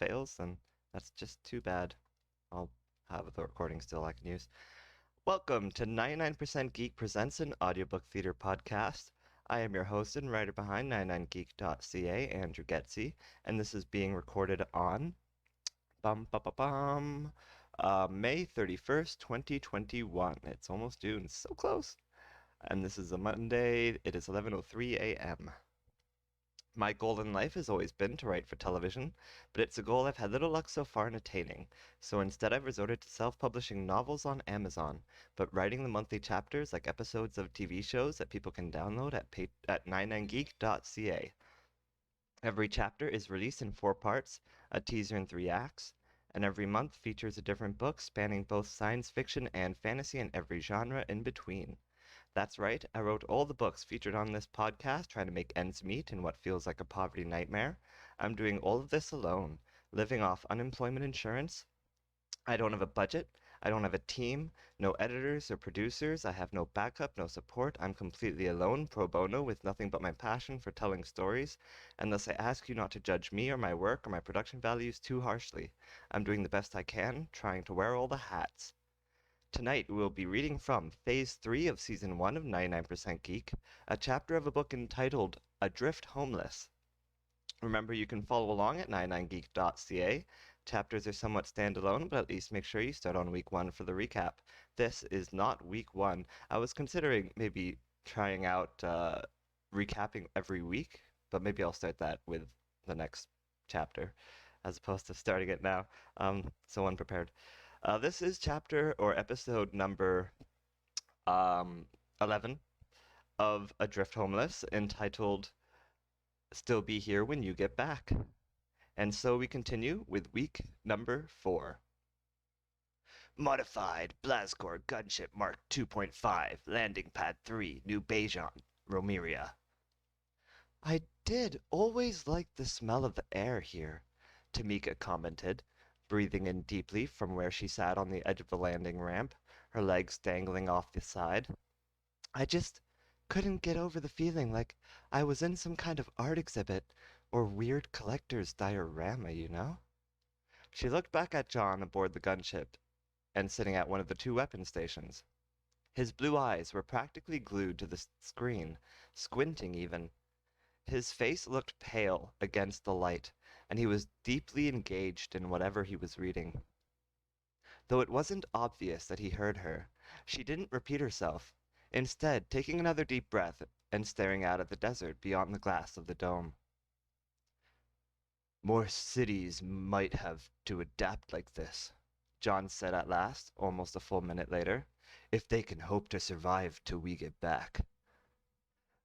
fails, then that's just too bad. I'll have the recording still I can use. Welcome to 99% Geek Presents an audiobook theater podcast. I am your host and writer behind 99geek.ca, Andrew Geczy, and this is being recorded on May 31st, 2021. It's almost June, so close. And this is a Monday. It is 11:03 a.m. My goal in life has always been to write for television, but it's a goal I've had little luck so far in attaining, so instead I've resorted to self-publishing novels on Amazon, but writing the monthly chapters like episodes of TV shows that people can download at 99geek.ca. Every chapter is released in 4 parts, a teaser in 3 acts, and every month features a different book spanning both science fiction and fantasy and every genre in between. That's right, I wrote all the books featured on this podcast trying to make ends meet in what feels like a poverty nightmare. I'm doing all of this alone, living off unemployment insurance. I don't have a budget. I don't have a team, no editors or producers. I have no backup, no support. I'm completely alone, pro bono, with nothing but my passion for telling stories. And thus I ask you not to judge me or my work or my production values too harshly. I'm doing the best I can, trying to wear all the hats. Tonight we will be reading from Phase 3 of Season 1 of 99% Geek, a chapter of a book entitled Adrift Homeless. Remember, you can follow along at 99geek.ca. Chapters are somewhat standalone, but at least make sure you start on week 1 for the recap. This is not week 1. I was considering maybe trying out recapping every week, but maybe I'll start that with the next chapter as opposed to starting it now. So unprepared. This is chapter or episode number 11 of Adrift Homeless, entitled Still Be Here When You Get Back. And so we continue with week number 4. Modified Blazkor Gunship Mark 2.5, Landing Pad 3, New Bejan, Romeria. I did always like the smell of the air here, Tamika commented, breathing in deeply from where she sat on the edge of the landing ramp, her legs dangling off the side. I just couldn't get over the feeling like I was in some kind of art exhibit or weird collector's diorama, you know? She looked back at John aboard the gunship and sitting at one of the 2 weapon stations. His blue eyes were practically glued to the screen, squinting even. His face looked pale against the light, and he was deeply engaged in whatever he was reading. Though it wasn't obvious that he heard her, she didn't repeat herself, instead taking another deep breath and staring out at the desert beyond the glass of the dome. More cities might have to adapt like this, John said at last, almost a full minute later, if they can hope to survive till we get back.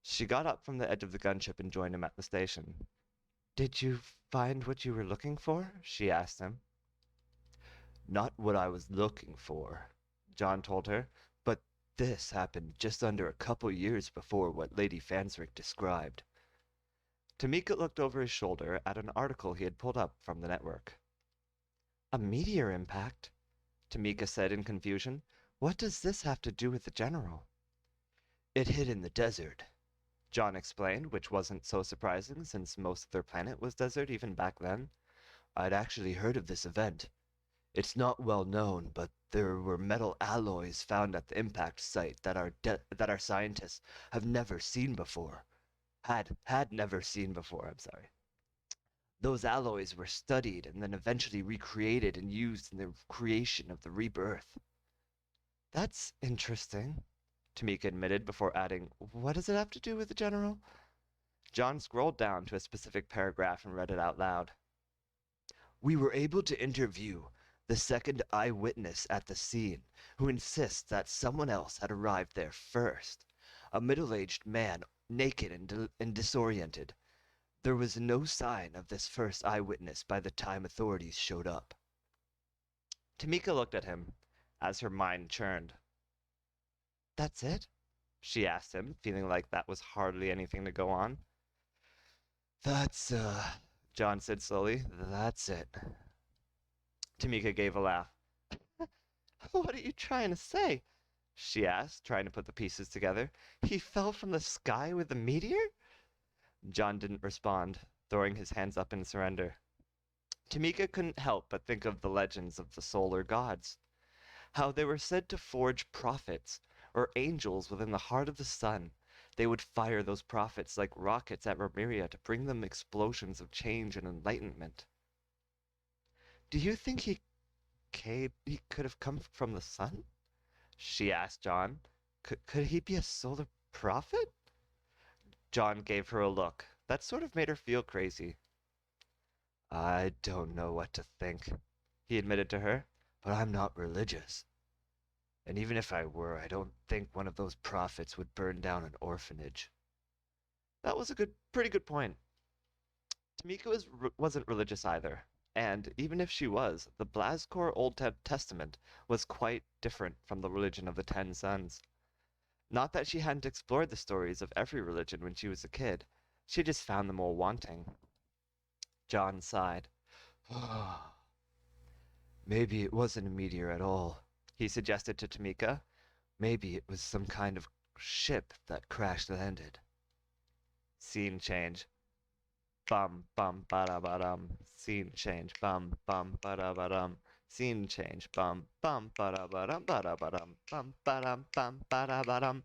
She got up from the edge of the gunship and joined him at the station. Did you find what you were looking for? She asked him. Not what I was looking for, John told her, but this happened just under a couple years before what Lady Fansrick described. Tamika looked over his shoulder at an article he had pulled up from the network. A meteor impact? Tamika said in confusion. What does this have to do with the general? It hit in the desert, John explained, which wasn't so surprising since most of their planet was desert even back then. I'd actually heard of this event. It's not well known, but there were metal alloys found at the impact site that our scientists have never seen before. Had never seen before, I'm sorry. Those alloys were studied and then eventually recreated and used in the creation of the rebirth. That's interesting, Tamika admitted before adding, what does it have to do with the general? John scrolled down to a specific paragraph and read it out loud. We were able to interview the second eyewitness at the scene, who insists that someone else had arrived there first. A middle-aged man, naked and disoriented. There was no sign of this first eyewitness by the time authorities showed up. Tamika looked at him as her mind churned. That's it? She asked him, feeling like that was hardly anything to go on. That's, John said slowly. That's it. Tamika gave a laugh. What are you trying to say? She asked, trying to put the pieces together. He fell from the sky with a meteor? John didn't respond, throwing his hands up in surrender. Tamika couldn't help but think of the legends of the solar gods, how they were said to forge prophets, or angels within the heart of the sun. They would fire those prophets like rockets at Remeria to bring them explosions of change and enlightenment. Do you think he could have come from the sun? She asked John. Could he be a solar prophet? John gave her a look that sort of made her feel crazy. I don't know what to think, he admitted to her, but I'm not religious. And even if I were, I don't think one of those prophets would burn down an orphanage. That was a pretty good point. Tamika wasn't religious either, and even if she was, the Blazkor Old Testament was quite different from the religion of the Ten Sons. Not that she hadn't explored the stories of every religion when she was a kid, she just found them all wanting. John sighed. Maybe it wasn't a meteor at all, he suggested to Tamika. Maybe it was some kind of ship that crash-landed. Scene change. Bum bum ba ba dum. Scene change. Bum bum ba ba dum. Scene change. Bum bum ba ba dum ba dum. Bum ba dum bum ba dum.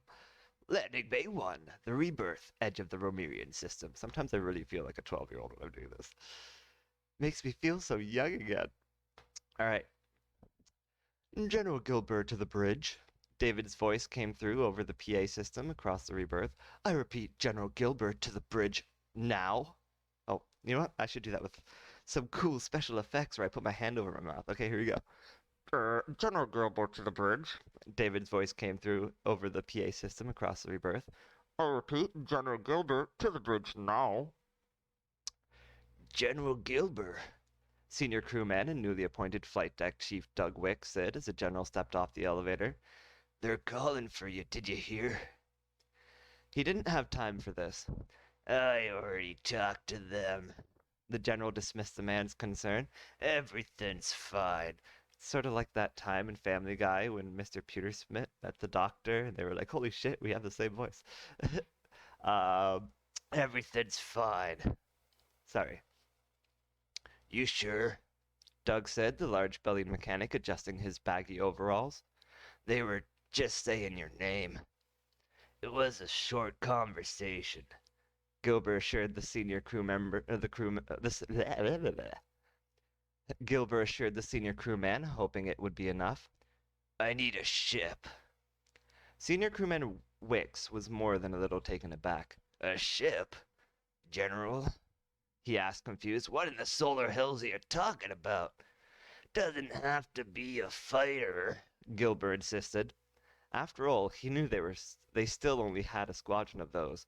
Landing Bay 1, the rebirth, edge of the Romerian system. Sometimes I really feel like a 12-year-old when I'm doing this. Makes me feel so young again. All right. General Gilbert to the bridge. David's voice came through over the PA system across the rebirth. I repeat, General Gilbert to the bridge now. Oh, you know what? I should do that with some cool special effects where I put my hand over my mouth. Okay, here we go. General Gilbert to the bridge. David's voice came through over the PA system across the rebirth. I repeat, General Gilbert to the bridge now. General Gilbert, senior crewman and newly appointed flight deck chief Doug Wick said as the general stepped off the elevator. They're calling for you, did you hear? He didn't have time for this. I already talked to them. The general dismissed the man's concern. Everything's fine. It's sort of like that time in Family Guy when Mr. Petersmith met the doctor and they were like, holy shit, we have the same voice. Everything's fine. Sorry. You sure? Doug said, the large-bellied mechanic adjusting his baggy overalls. They were just saying your name. It was a short conversation. Gilbert assured the senior crew member, Gilbert assured the senior crewman, hoping it would be enough. I need a ship. Senior crewman Wicks was more than a little taken aback. A ship? General? He asked, confused. What in the solar hills are you talking about? Doesn't have to be a fighter, Gilbert insisted. After all, he knew they still only had a squadron of those.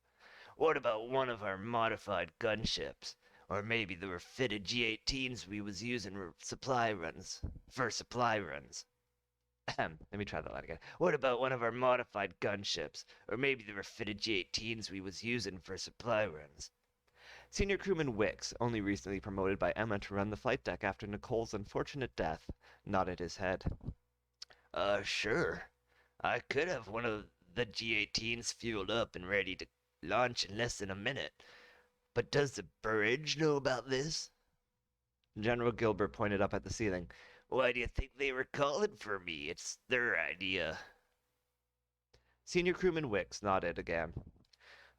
What about one of our modified gunships? Or maybe the refitted G-18s we was using for supply runs. Let me try that line again. What about one of our modified gunships? Or maybe the refitted G-18s we was using for supply runs? Senior crewman Wicks, only recently promoted by Emma to run the flight deck after Nicole's unfortunate death, nodded his head. Sure. I could have one of the G-18s fueled up and ready to launch in less than a minute. But does the bridge know about this? General Gilbert pointed up at the ceiling. Why do you think they were calling for me? It's their idea. Senior crewman Wicks nodded again.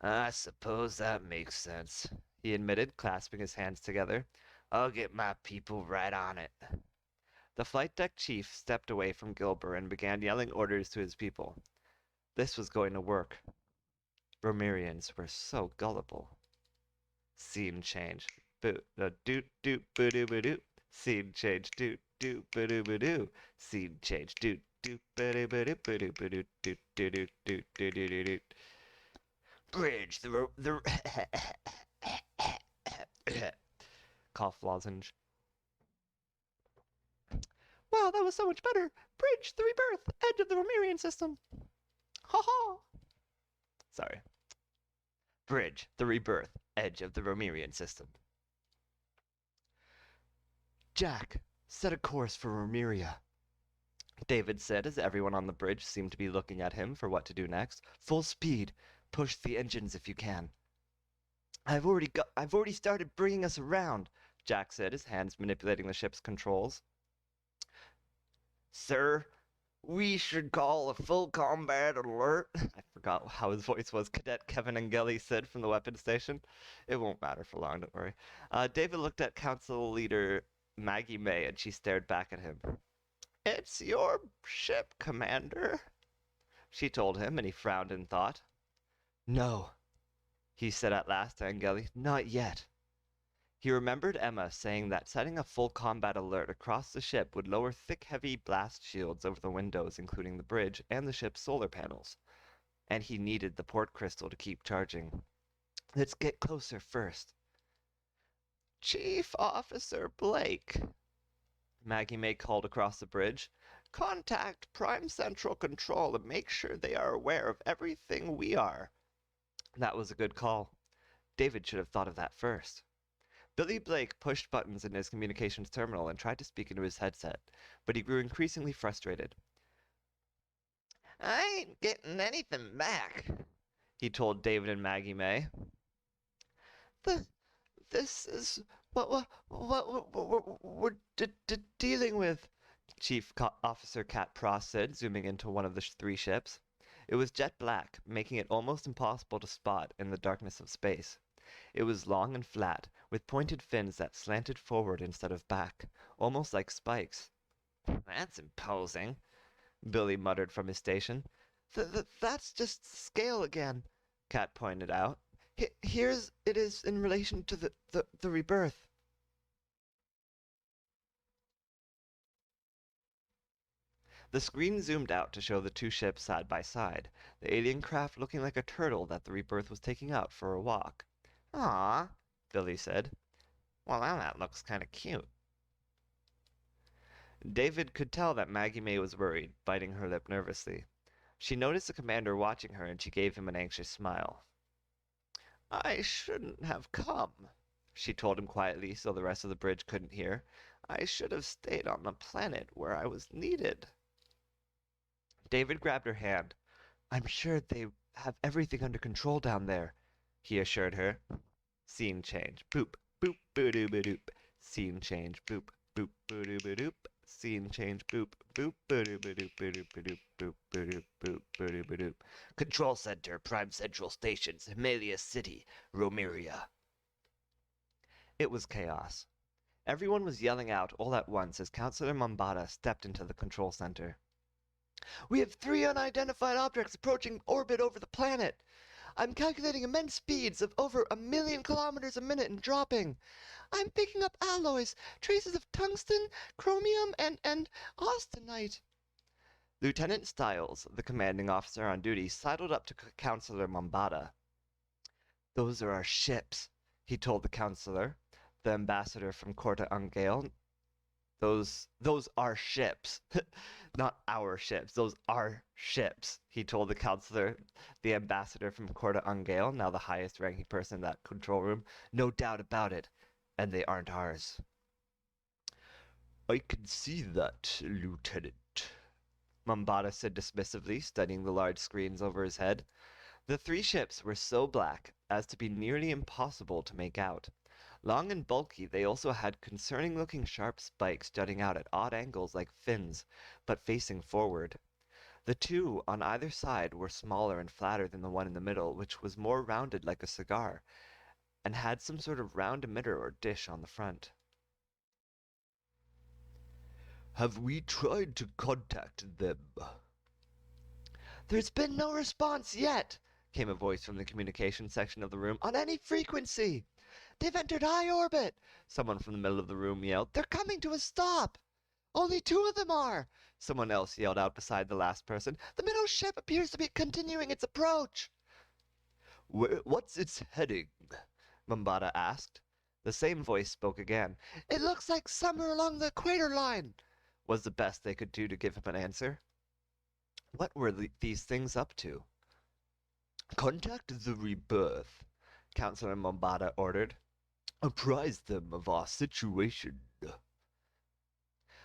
I suppose that makes sense, he admitted, clasping his hands together. I'll get my people right on it. The flight deck chief stepped away from Gilbert and began yelling orders to his people. This was going to work. Romerians were so gullible. Scene change. Doot doot boo doo boo doo. Scene change. Doot doot boo doo boo doo. Scene change. Doot doot boo doo boo doo boo doo boo doo. Doot doot doot doot doot doot doot. Bridge the cough lozenge. Wow, that was so much better. Bridge the rebirth, edge of the Romerian system. Ha ha. Sorry. Bridge the rebirth, edge of the Romerian system. Jack, set a course for Romeria, David said as everyone on the bridge seemed to be looking at him for what to do next. Full speed. Push the engines if you can. I've already started bringing us around, Jack said, his hands manipulating the ship's controls. Sir, we should call a full combat alert. I forgot how his voice was. Cadet Kevin Angeli said from the weapons station. It won't matter for long, don't worry. David looked at Council Leader Maggie May, and she stared back at him. It's your ship, Commander, she told him, and he frowned in thought. No, he said at last to Angeli. Not yet. He remembered Emma saying that setting a full combat alert across the ship would lower thick, heavy blast shields over the windows, including the bridge and the ship's solar panels. And he needed the port crystal to keep charging. Let's get closer first. Chief Officer Blake, Maggie May called across the bridge. Contact Prime Central Control and make sure they are aware of everything we are. That was a good call. David should have thought of that first. Billy Blake pushed buttons in his communications terminal and tried to speak into his headset, but he grew increasingly frustrated. I ain't getting anything back, he told David and Maggie May. This is what we're dealing with, Chief Officer Cat Pross said, zooming into one of the three ships. It was jet black, making it almost impossible to spot in the darkness of space. It was long and flat, with pointed fins that slanted forward instead of back, almost like spikes. That's imposing, Billy muttered from his station. That's just scale again, Cat pointed out. Here's it is in relation to the rebirth. The screen zoomed out to show the two ships side by side, the alien craft looking like a turtle that the rebirth was taking out for a walk. Aw, Billy said. Well, now that looks kind of cute. David could tell that Maggie May was worried, biting her lip nervously. She noticed the commander watching her, and she gave him an anxious smile. I shouldn't have come, she told him quietly so the rest of the bridge couldn't hear. I should have stayed on the planet where I was needed. David grabbed her hand. I'm sure they have everything under control down there, he assured her. Scene change. Boop, boop, boo-doo-ba-doop. Scene change. Boop, boop, boo-doo-ba-doop. Scene change. Boop, boop, boo-doo-ba-doop, boo-doo-ba-doop, boop, boo-doo, boop, boo-doo-ba-doop. Control Center, Prime Central Stations, Himalaya City, Romeria. It was chaos. Everyone was yelling out all at once as Councillor Mombada stepped into the control center. We have 3 unidentified objects approaching orbit over the planet. I'm calculating immense speeds of over 1,000,000 kilometers a minute and dropping. I'm picking up alloys, traces of tungsten, chromium, and austenite. Lieutenant Stiles, the commanding officer on duty, sidled up to Councillor Mombada. Those are our ships, he told the councillor, the ambassador from Corta Ungale. Those are ships. Not our ships. Those are ships, he told the counselor, the ambassador from Corta Ungale, now the highest ranking person in that control room. No doubt about it. And they aren't ours. I can see that, Lieutenant, Mombada said dismissively, studying the large screens over his head. The 3 ships were so black as to be nearly impossible to make out. Long and bulky, they also had concerning-looking sharp spikes jutting out at odd angles like fins, but facing forward. The 2 on either side were smaller and flatter than the one in the middle, which was more rounded like a cigar, and had some sort of round emitter or dish on the front. Have we tried to contact them? There's been no response yet, came a voice from the communication section of the room, on any frequency. They've entered high orbit, someone from the middle of the room yelled. They're coming to a stop. Only 2 of them are, someone else yelled out beside the last person. The middle ship appears to be continuing its approach. What's its heading? Mombada asked. The same voice spoke again. It looks like somewhere along the equator line, was the best they could do to give him an answer. What were these things up to? Contact the rebirth, Councillor Mombada ordered. Apprise them of our situation.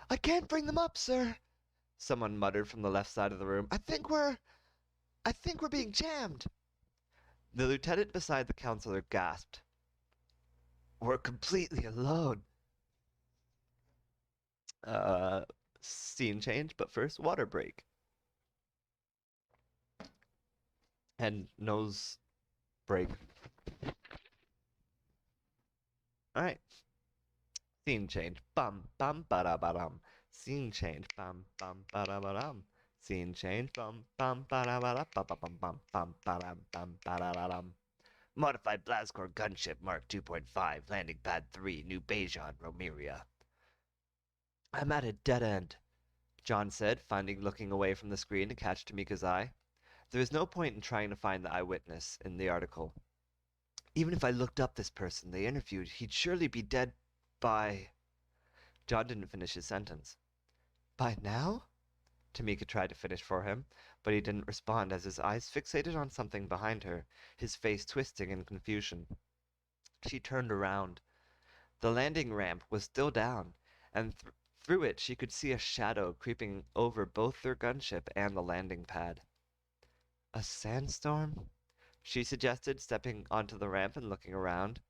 I can't bring them up, sir, someone muttered from the left side of the room. I think we're being jammed. The lieutenant beside the councillor gasped. We're completely alone, Uh, Scene change, but first water break. And nose break. Alright. Scene change. Bum bum ba da ba dum. Scene change. Bum bum ba da ba dum. Scene change. Bum bum ba da ba da ba ba bum bum bum ba dum bum ba da da dum. Modified Blazkor gunship Mark 2.5, landing pad 3, New Bejan, Romeria. I'm at a dead end, John said, looking away from the screen to catch Tamika's eye. There was no point in trying to find the eyewitness in the article. Even if I looked up this person they interviewed, he'd surely be dead by... John didn't finish his sentence. By now? Tamika tried to finish for him, but he didn't respond as his eyes fixated on something behind her, his face twisting in confusion. She turned around. The landing ramp was still down, and through it she could see a shadow creeping over both their gunship and the landing pad. A sandstorm? She suggested, stepping onto the ramp and looking around.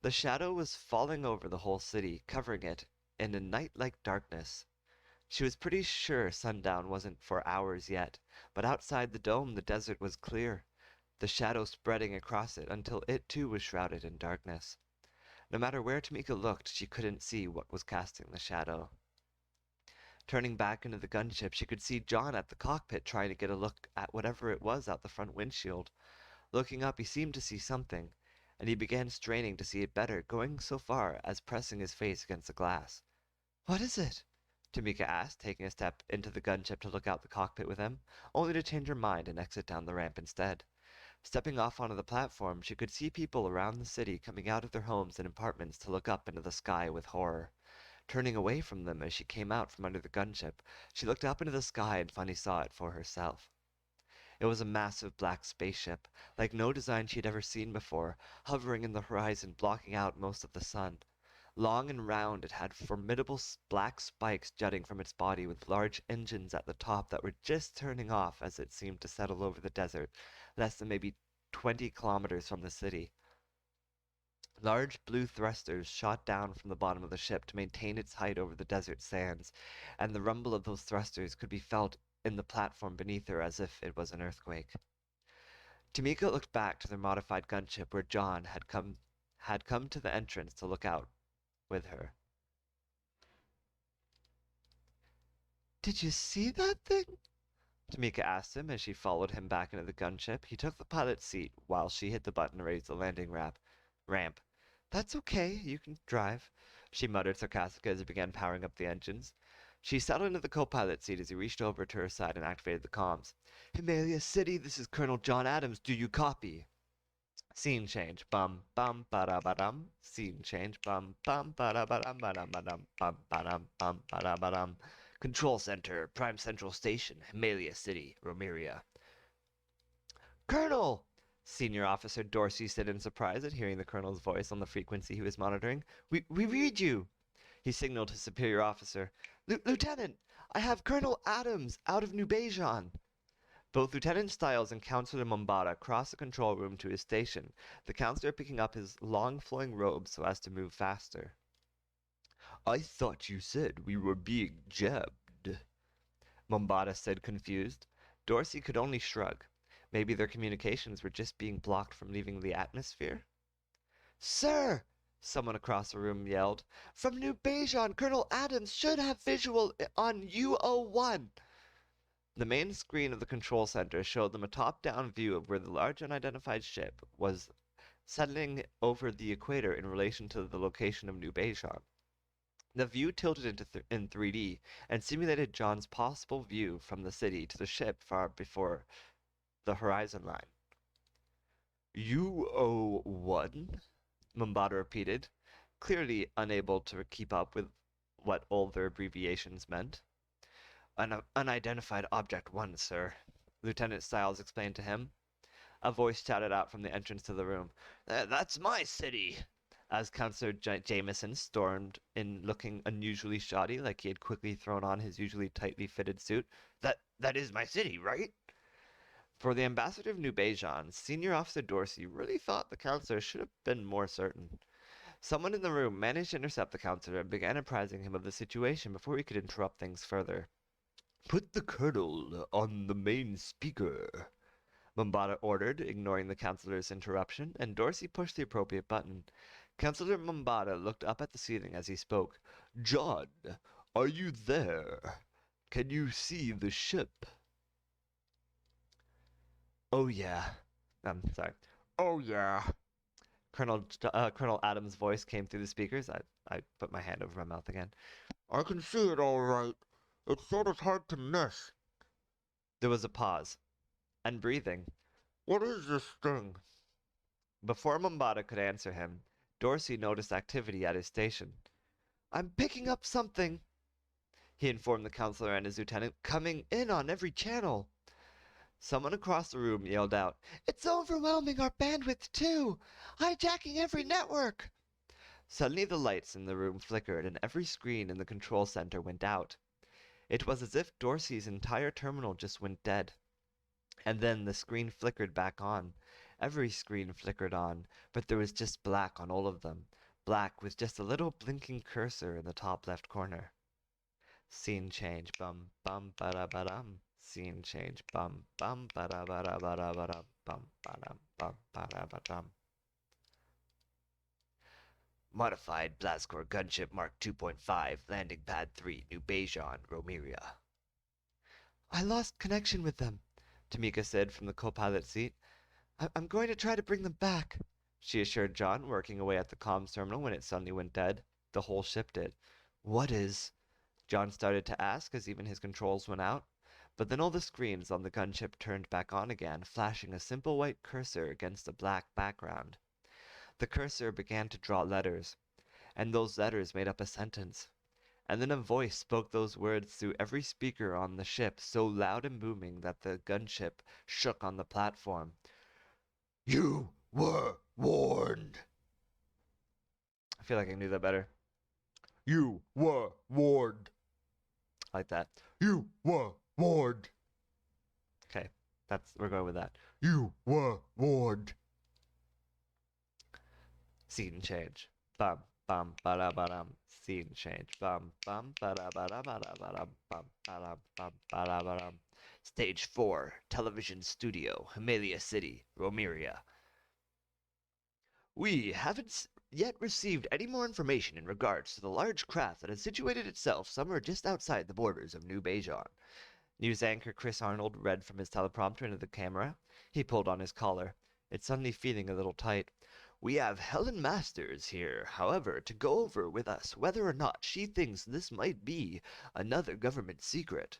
The shadow was falling over the whole city, covering it in a night-like darkness. She was pretty sure sundown wasn't for hours yet, but outside the dome the desert was clear, the shadow spreading across it until it too was shrouded in darkness. No matter where Tamika looked, she couldn't see what was casting the shadow. Turning back into the gunship, she could see John at the cockpit trying to get a look at whatever it was out the front windshield. Looking up, he seemed to see something, and he began straining to see it better, going so far as pressing his face against the glass. What is it? Tamika asked, taking a step into the gunship to look out the cockpit with him, only to change her mind and exit down the ramp instead. Stepping off onto the platform, she could see people around the city coming out of their homes and apartments to look up into the sky with horror. Turning away from them as she came out from under the gunship, she looked up into the sky and finally saw it for herself. It was a massive black spaceship, like no design she had ever seen before, hovering in the horizon, blocking out most of the sun. Long and round, it had formidable black spikes jutting from its body, with large engines at the top that were just turning off as it seemed to settle over the desert, less than maybe 20 kilometers from the city. Large blue thrusters shot down from the bottom of the ship to maintain its height over the desert sands, and the rumble of those thrusters could be felt in the platform beneath her as if it was an earthquake. Tamika looked back to their modified gunship where John had come to the entrance to look out with her. Did you see that thing? Tamika asked him as she followed him back into the gunship. He took the pilot's seat while she hit the button to raise the landing ramp. That's okay, you can drive, she muttered sarcastically as he began powering up the engines. She settled into the co-pilot seat as he reached over to her side and activated the comms. Himalaya City, this is Colonel John Adams. Do you copy? Scene change. Bum bum ba da ba dum. Scene change. Bum bum ba da ba dum ba dum ba dum bum ba dum bum ba da ba dum. Control Center, Prime Central Station, Himalaya City, Romeria. Colonel! Senior Officer Dorsey said in surprise at hearing the colonel's voice on the frequency he was monitoring. We read you! He signaled his superior officer. Lieutenant, I have Colonel Adams out of New Bejan. Both Lieutenant Stiles and Councillor Mombada crossed the control room to his station, the councillor picking up his long flowing robe so as to move faster. I thought you said we were being jabbed, Mombada said, confused. Dorsey could only shrug. Maybe their communications were just being blocked from leaving the atmosphere? Sir! Someone across the room yelled. From New Bejan, Colonel Adams should have visual on U01. The main screen of the control center showed them a top-down view of where the large unidentified ship was settling over the equator in relation to the location of New Bejan. The view tilted in 3D and simulated John's possible view from the city to the ship far before the horizon line. U01? Mombada repeated, clearly unable to keep up with what all their abbreviations meant. Unidentified Object 1, sir, Lieutenant Stiles explained to him. A voice shouted out from the entrance to the room. That's my city! As Councillor Jameson stormed in looking unusually shoddy, like he had quickly thrown on his usually tightly fitted suit. That is my city, right? For the ambassador of New Bejan, Senior Officer Dorsey really thought the councillor should have been more certain. Someone in the room managed to intercept the counselor and began apprising him of the situation before he could interrupt things further. Put the colonel on the main speaker, Mombada ordered, ignoring the counselor's interruption, and Dorsey pushed the appropriate button. Counselor Mombada looked up at the ceiling as he spoke. John, are you there? Can you see the ship? Oh, yeah. I'm sorry. Oh, yeah. Colonel Adams' voice came through the speakers. I put my hand over my mouth again. I can see it all right. It's sort of hard to miss. There was a pause. And breathing. What is this thing? Before Mombada could answer him, Dorsey noticed activity at his station. I'm picking up something, he informed the counselor and his lieutenant, coming in on every channel. Someone across the room yelled out, It's overwhelming our bandwidth, too! Hijacking every network! Suddenly the lights in the room flickered and every screen in the control center went out. It was as if Dorsey's entire terminal just went dead. And then the screen flickered back on. Every screen flickered on, but there was just black on all of them. Black with just a little blinking cursor in the top left corner. Scene change. Bum bum ba ba dum. Scene change. Bum bum ba ba ba ba bum ba bum ba dum. Modified Blazkor gunship Mark 2.5, landing pad 3, New Bejan, Romeria. I lost connection with them, Tamika said from the co-pilot seat. I'm going to try to bring them back, she assured John, working away at the comms terminal when it suddenly went dead. The whole ship did. What is? John started to ask as even his controls went out. But then all the screens on the gunship turned back on again, flashing a simple white cursor against a black background. The cursor began to draw letters, and those letters made up a sentence. And then a voice spoke those words through every speaker on the ship, so loud and booming that the gunship shook on the platform. You were warned. I feel like I knew that better. You were warned. Like that. You were warned. Okay, we're going with that. You were warned. Scene change. Bum bum ba da ba dum. Scene change. Bum bum ba da ba da ba da ba dum bum ba da bum ba da ba dum. Stage 4, Television Studio, Himalaya City, Romeria. We haven't yet received any more information in regards to the large craft that has situated itself somewhere just outside the borders of New Bejan. News anchor Chris Arnold read from his teleprompter into the camera. He pulled on his collar. It's suddenly feeling a little tight. We have Helen Masters here, however, to go over with us whether or not she thinks this might be another government secret.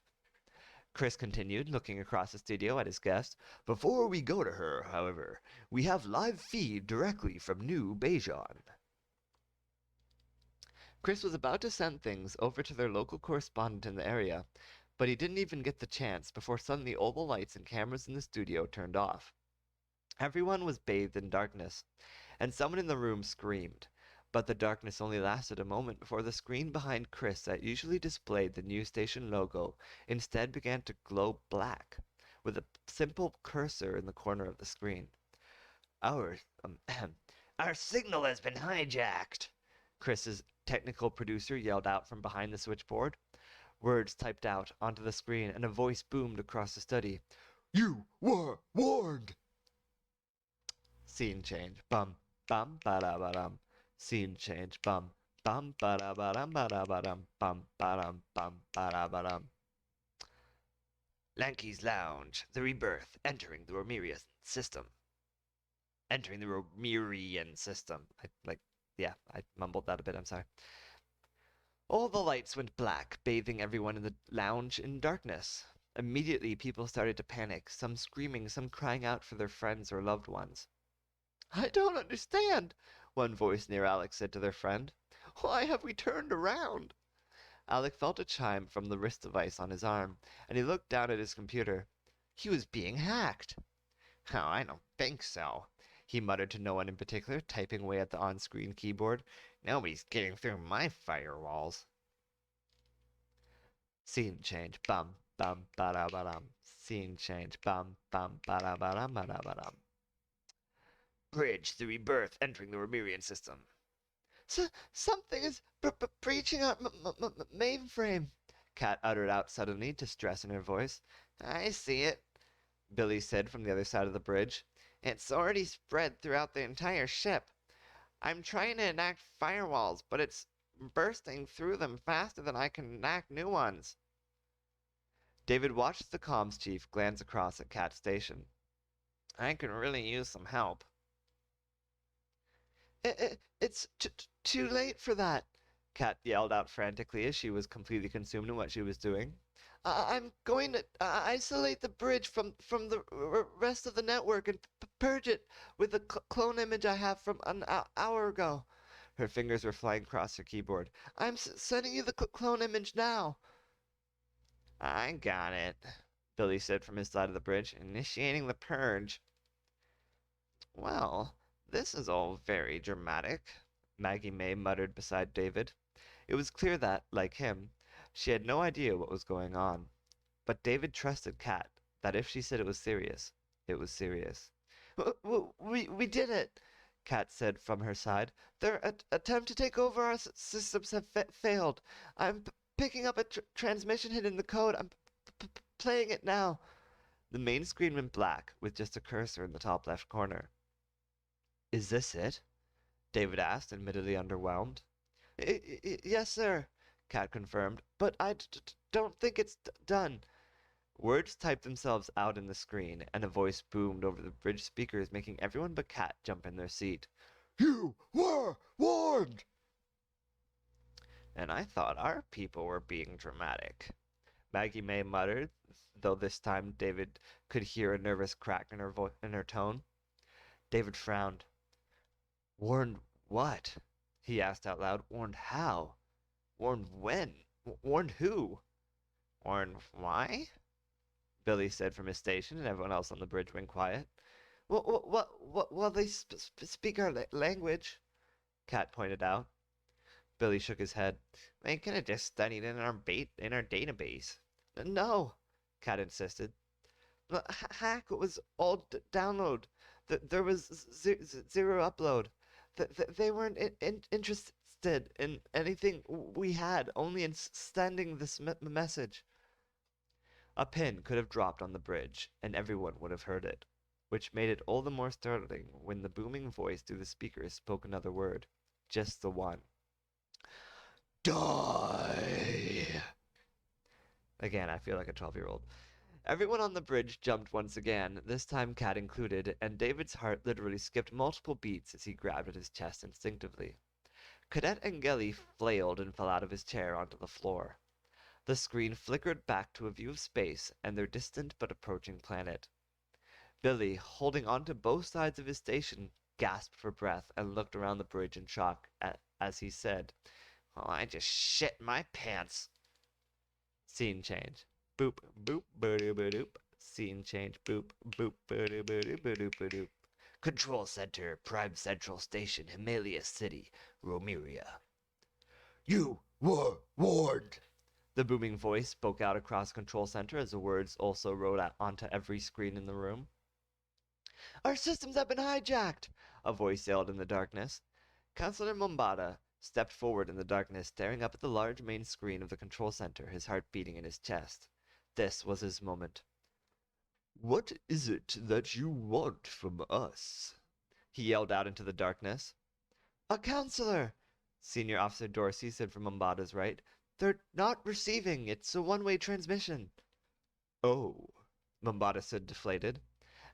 Chris continued, looking across the studio at his guest. Before we go to her, however, we have live feed directly from New Bejan. Chris was about to send things over to their local correspondent in the area, but he didn't even get the chance before suddenly all the lights and cameras in the studio turned off. Everyone was bathed in darkness, and someone in the room screamed. But the darkness only lasted a moment before the screen behind Chris that usually displayed the news station logo instead began to glow black, with a simple cursor in the corner of the screen. Our signal has been hijacked, Chris's technical producer yelled out from behind the switchboard. Words typed out onto the screen, and a voice boomed across the study. You were warned! Scene change. Bum, bum, ba-da-ba-dum. Scene change. Bum, bum, ba-da-ba-dum, ba-da-ba-dum, bum, ba-dum, bum, ba-da-ba-dum. Lanky's Lounge. The Rebirth. Entering the Romerian system. Entering the Romerian system. I mumbled that a bit, I'm sorry. All the lights went black, bathing everyone in the lounge in darkness. Immediately, people started to panic, some screaming, some crying out for their friends or loved ones. I don't understand, one voice near Alec said to their friend. Why have we turned around? Alec felt a chime from the wrist device on his arm, and he looked down at his computer. He was being hacked. Oh, I don't think so, he muttered to no one in particular, typing away at the on-screen keyboard. Nobody's getting through my firewalls. Scene change. Bum, bum, ba-da-ba-dum. Scene change. Bum, bum, ba-da-ba-dum, ba-da-ba-dum. Bridge, the Rebirth, entering the Romerian system. Something is breaching our mainframe, Kat uttered out suddenly, distress in her voice. I see it, Billy said from the other side of the bridge. It's already spread throughout the entire ship. I'm trying to enact firewalls, but it's bursting through them faster than I can enact new ones. David watched the comms chief glance across at Kat's station. I could really use some help. It's too late for that, Kat yelled out frantically as she was completely consumed in what she was doing. I'm going to isolate the bridge from the rest of the network and purge it with the clone image I have from an hour ago. Her fingers were flying across her keyboard. I'm sending you the clone image now. I got it, Billy said from his side of the bridge, initiating the purge. Well, this is all very dramatic, Maggie May muttered beside David. It was clear that, like him, she had no idea what was going on. But David trusted Kat, that if she said it was serious, it was serious. We did it, Kat said from her side. Their attempt to take over our systems have failed. I'm picking up a transmission hit in the code. I'm playing it now. The main screen went black, with just a cursor in the top left corner. Is this it? David asked, admittedly underwhelmed. Yes, sir, Kat confirmed, but I don't think it's done. Words typed themselves out in the screen, and a voice boomed over the bridge speakers, making everyone but Kat jump in their seat. You were warned! And I thought our people were being dramatic, Maggie May muttered, though this time David could hear a nervous crack in her tone. David frowned. Warned what? He asked out loud. Warned how? Warned when? Warned who? Warned why? Billy said from his station, and everyone else on the bridge went quiet. Well, they speak our language, Kat pointed out. Billy shook his head. They could have just studied in our database. No, Kat insisted. The hack was all download. There was zero upload. They weren't interested in anything we had, only in sending this message. A pin could have dropped on the bridge, and everyone would have heard it, which made it all the more startling when the booming voice through the speakers spoke another word. Just the one. Die! Again, I feel like a 12-year-old. Everyone on the bridge jumped once again, this time Kat included, and David's heart literally skipped multiple beats as he grabbed at his chest instinctively. Cadet Angeli flailed and fell out of his chair onto the floor. The screen flickered back to a view of space and their distant but approaching planet. Billy, holding onto both sides of his station, gasped for breath and looked around the bridge in shock as he said, "Well, I just shit my pants." Scene change. Boop, boop, ba-doop. Scene change. Boop, boop, ba-doop. Control Center, Prime Central Station, Himalaya City, Romeria. You were warned! The booming voice spoke out across Control Center as the words also wrote out onto every screen in the room. Our systems have been hijacked! A voice yelled in the darkness. Councilor Mombada stepped forward in the darkness, staring up at the large main screen of the control center, his heart beating in his chest. This was his moment. What is it that you want from us? He yelled out into the darkness. A counselor! Senior Officer Dorsey said from Mombada's right. They're not receiving. It's a one-way transmission. Oh, Mombada said, deflated.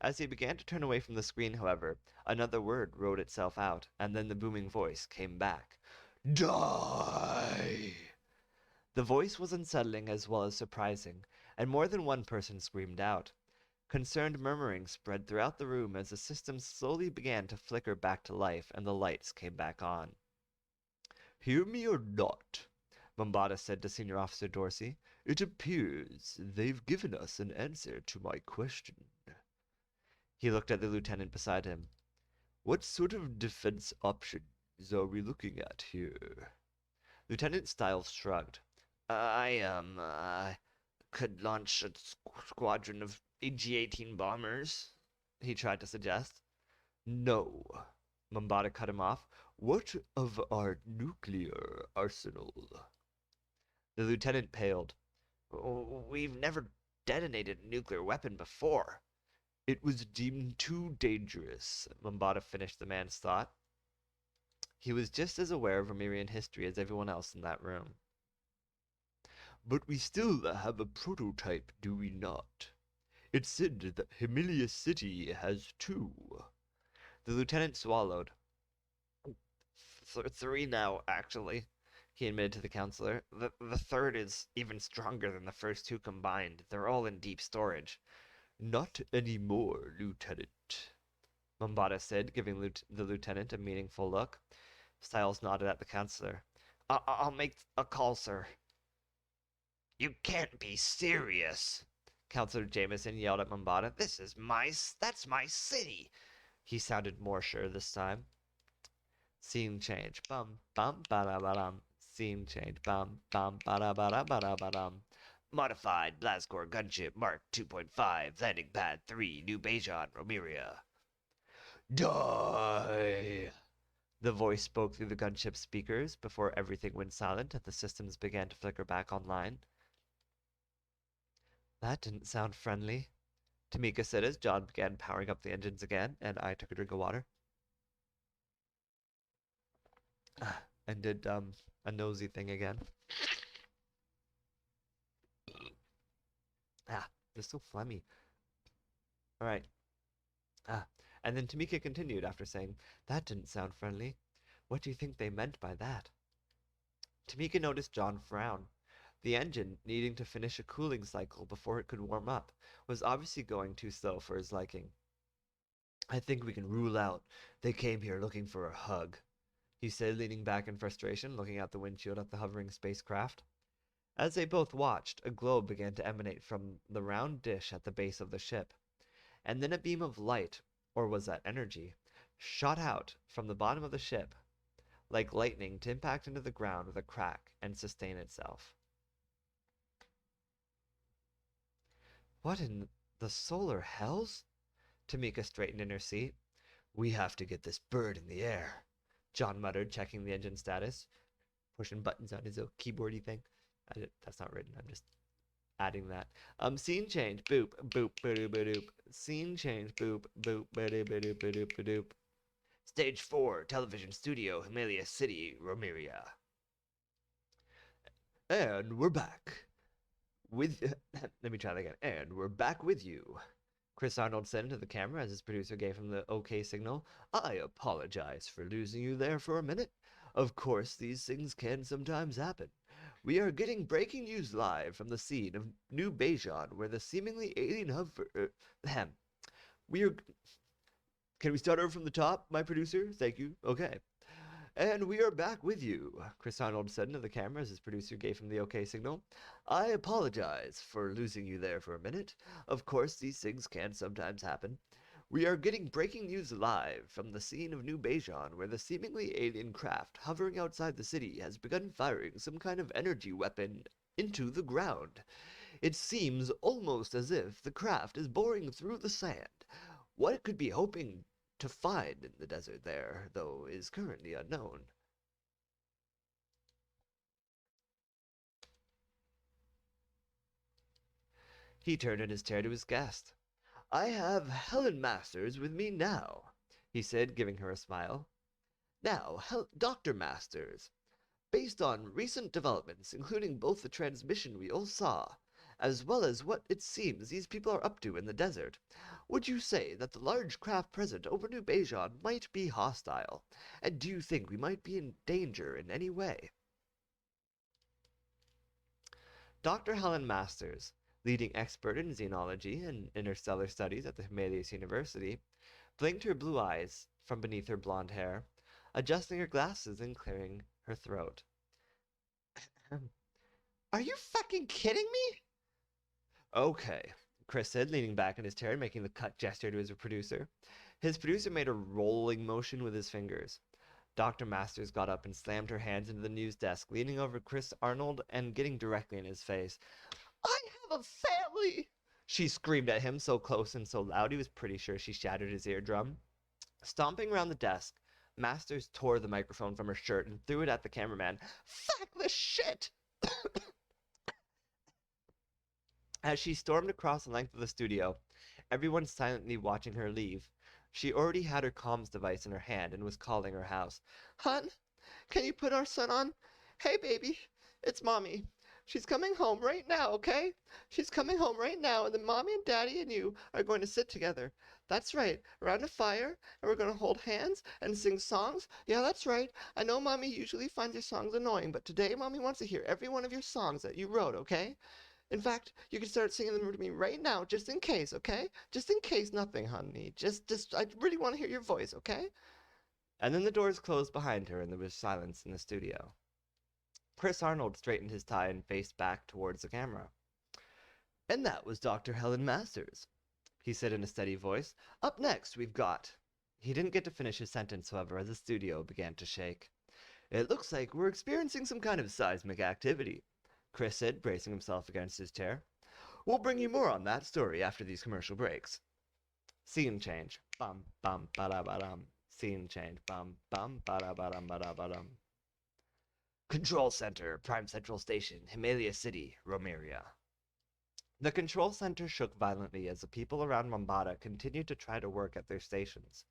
As he began to turn away from the screen, however, another word wrote itself out, and then the booming voice came back. Die! The voice was unsettling as well as surprising, and more than one person screamed out. Concerned murmuring spread throughout the room as the system slowly began to flicker back to life and the lights came back on. Hear me or not, Mombada said to Senior Officer Dorsey. It appears they've given us an answer to my question. He looked at the lieutenant beside him. What sort of defense options are we looking at here? Lieutenant Stiles shrugged. I could launch a squadron of AG-18 bombers, he tried to suggest. No, Mombada cut him off. What of our nuclear arsenal? The lieutenant paled. We've never detonated a nuclear weapon before. It was deemed too dangerous, Mombata finished the man's thought. He was just as aware of Romerian history as everyone else in that room. But we still have a prototype, do we not? It's said that Himelia City has two. The lieutenant swallowed. Three now, actually, he admitted to the counselor. The third is even stronger than the first two combined. They're all in deep storage. Not anymore, Lieutenant, Mombata said, giving the lieutenant a meaningful look. Styles nodded at the counselor. I'll make a call, sir. You can't be serious, Counselor Jameson yelled at Mombata. That's my city. He sounded more sure this time. Scene change. Bum bum ba da ba dum. Scene change. Bum bum ba da ba da ba da ba dum. Modified Blazgor gunship Mark 2.5, landing pad 3, New Bejan, Romeria. Die! The voice spoke through the gunship speakers before everything went silent and the systems began to flicker back online. That didn't sound friendly, Tamika said as John began powering up the engines again, and I took a drink of water. And did a nosy thing again. They're so phlegmy. Alright. And then Tamika continued after saying, That didn't sound friendly. What do you think they meant by that? Tamika noticed John frown. The engine, needing to finish a cooling cycle before it could warm up, was obviously going too slow for his liking. I think we can rule out they came here looking for a hug, he said, leaning back in frustration, looking out the windshield at the hovering spacecraft. As they both watched, a glow began to emanate from the round dish at the base of the ship, and then a beam of light, or was that energy, shot out from the bottom of the ship, like lightning, to impact into the ground with a crack and sustain itself. What in the solar hells? Tamika straightened in her seat. We have to get this bird in the air, John muttered, checking the engine status, pushing buttons on his keyboardy thing. That's not written, I'm just adding that. Scene change, boop, boop, ba-doop, ba-doop. Scene change, boop, boop, ba-doop, ba-doop, ba-doop, ba-doop. Stage 4, television studio, Himelia City, Romeria. And we're back. Let me try that again. And we're back with you, Chris Arnold said into the camera as his producer gave him the OK signal. I apologize for losing you there for a minute. Of course, these things can sometimes happen. We are getting breaking news live from the scene of New Bejan, where the seemingly alien we are... Can we start over from the top, my producer? Thank you. Okay. And we are back with you, Chris Arnold said into the camera as his producer gave him the OK signal. I apologize for losing you there for a minute. Of course, these things can sometimes happen. We are getting breaking news live from the scene of New Bejan, where the seemingly alien craft hovering outside the city has begun firing some kind of energy weapon into the ground. It seems almost as if the craft is boring through the sand. What it could be hoping to find in the desert there, though, is currently unknown. He turned in his chair to his guest. I have Helen Masters with me now, he said, giving her a smile. Now, Dr. Masters, based on recent developments, including both the transmission we all saw, as well as what it seems these people are up to in the desert, would you say that the large craft present over New Bejan might be hostile? And do you think we might be in danger in any way? Dr. Helen Masters, leading expert in xenology and interstellar studies at the Himalayas University, blinked her blue eyes from beneath her blonde hair, adjusting her glasses and clearing her throat. Are you fucking kidding me? Okay, Chris said, leaning back in his chair and making the cut gesture to his producer. His producer made a rolling motion with his fingers. Dr. Masters got up and slammed her hands into the news desk, leaning over Chris Arnold and getting directly in his face. I have a family! She screamed at him so close and so loud he was pretty sure she shattered his eardrum. Stomping around the desk, Masters tore the microphone from her shirt and threw it at the cameraman. Fuck this shit! As she stormed across the length of the studio, everyone silently watching her leave. She already had her comms device in her hand and was calling her house. Hun, can you put our son on? Hey, baby, it's Mommy. She's coming home right now, okay? She's coming home right now, and then Mommy and Daddy and you are going to sit together. That's right, around a fire, and we're going to hold hands and sing songs. Yeah, that's right. I know Mommy usually finds your songs annoying, but today Mommy wants to hear every one of your songs that you wrote, okay? In fact, you can start singing them to me right now, just in case, okay? Just in case nothing, honey. I really want to hear your voice, okay? And then the doors closed behind her, and there was silence in the studio. Chris Arnold straightened his tie and faced back towards the camera. And that was Dr. Helen Masters, he said in a steady voice. Up next, we've got... He didn't get to finish his sentence, however, as the studio began to shake. It looks like we're experiencing some kind of seismic activity, Chris said, bracing himself against his chair. We'll bring you more on that story after these commercial breaks. Scene change. Bum, bum, ba-da-ba-dum. Scene change. Bum, bum, ba-da-ba-dum, ba-da-ba-dum. Control Center, Prime Central Station, Himalaya City, Romeria. The control center shook violently as the people around Mombasa continued to try to work at their stations.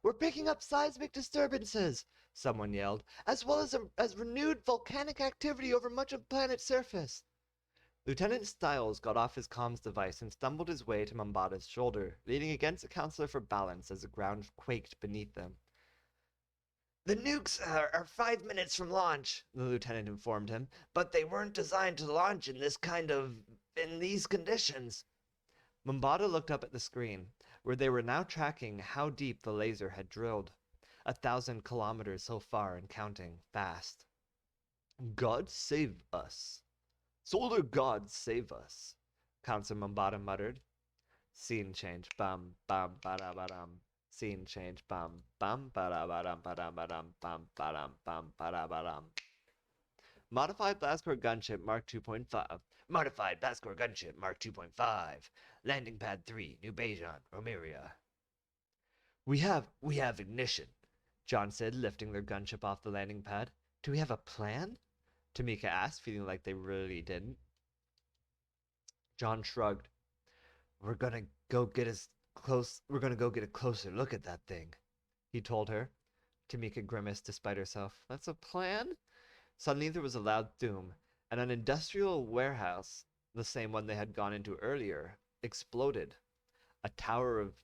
We're picking up seismic disturbances, someone yelled, as well as renewed volcanic activity over much of the planet's surface. Lieutenant Stiles got off his comms device and stumbled his way to Mombasa's shoulder, leaning against a counselor for balance as the ground quaked beneath them. The nukes are 5 minutes from launch, the lieutenant informed him, but they weren't designed to launch in these conditions. Mombasa looked up at the screen, where they were now tracking how deep the laser had drilled. 1,000 kilometers so far and counting, fast. God save us. Solar God save us, Counselor Mombasa muttered. Scene change. Bum, bum, ba-da-ba-dum. Scene change. Bum, bum, ba-da-ba-dum, ba-dum, bum, ba-dum, bum, ba-da-ba-dum. Modified Blastcore Gunship Mark 2.5. Modified Blastcore Gunship Mark 2.5. Landing Pad 3, New Bejan, Romeria. We have ignition, John said, lifting their gunship off the landing pad. Do we have a plan? Tamika asked, feeling like they really didn't. John shrugged. We're gonna go get a closer look at that thing, he told her. Tamika grimaced despite herself. That's a plan? Suddenly there was a loud boom, and an industrial warehouse, the same one they had gone into earlier, exploded. A tower of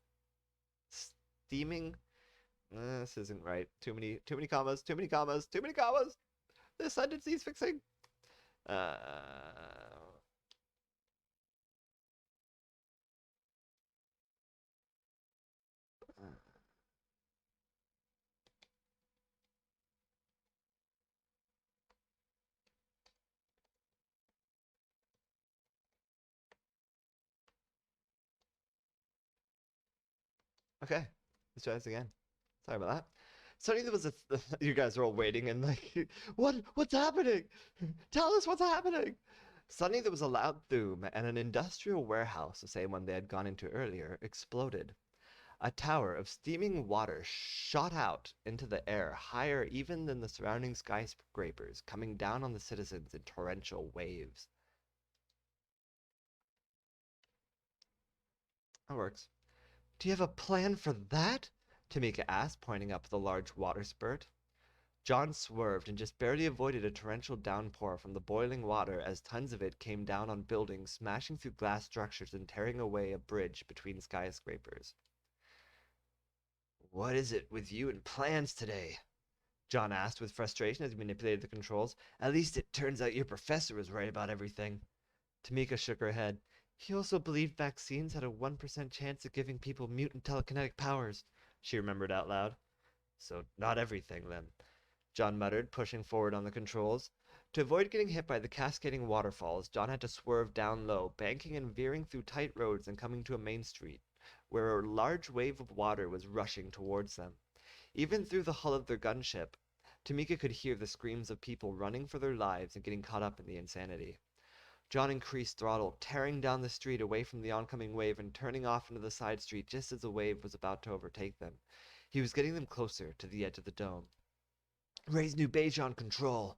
steaming... this isn't right. Too many commas, too many commas, too many commas! This sentence needs fixing. Okay, let's try this again. Sorry about that. Suddenly there was a... you guys are all waiting and like, what's happening? Tell us what's happening. Suddenly there was a loud boom and an industrial warehouse, the same one they had gone into earlier, exploded. A tower of steaming water shot out into the air, higher even than the surrounding skyscrapers, coming down on the citizens in torrential waves. That works. Do you have a plan for that? Tamika asked, pointing up the large water spurt. John swerved and just barely avoided a torrential downpour from the boiling water as tons of it came down on buildings, smashing through glass structures and tearing away a bridge between skyscrapers. What is it with you and plans today? John asked with frustration as he manipulated the controls. At least it turns out your professor was right about everything. Tamika shook her head. He also believed vaccines had a 1% chance of giving people mutant telekinetic powers, she remembered out loud. So not everything, then, John muttered, pushing forward on the controls. To avoid getting hit by the cascading waterfalls, John had to swerve down low, banking and veering through tight roads and coming to a main street, where a large wave of water was rushing towards them. Even through the hull of their gunship, Tamika could hear the screams of people running for their lives and getting caught up in the insanity. John increased throttle, tearing down the street away from the oncoming wave and turning off into the side street just as the wave was about to overtake them. He was getting them closer to the edge of the dome. Raise new beige on control,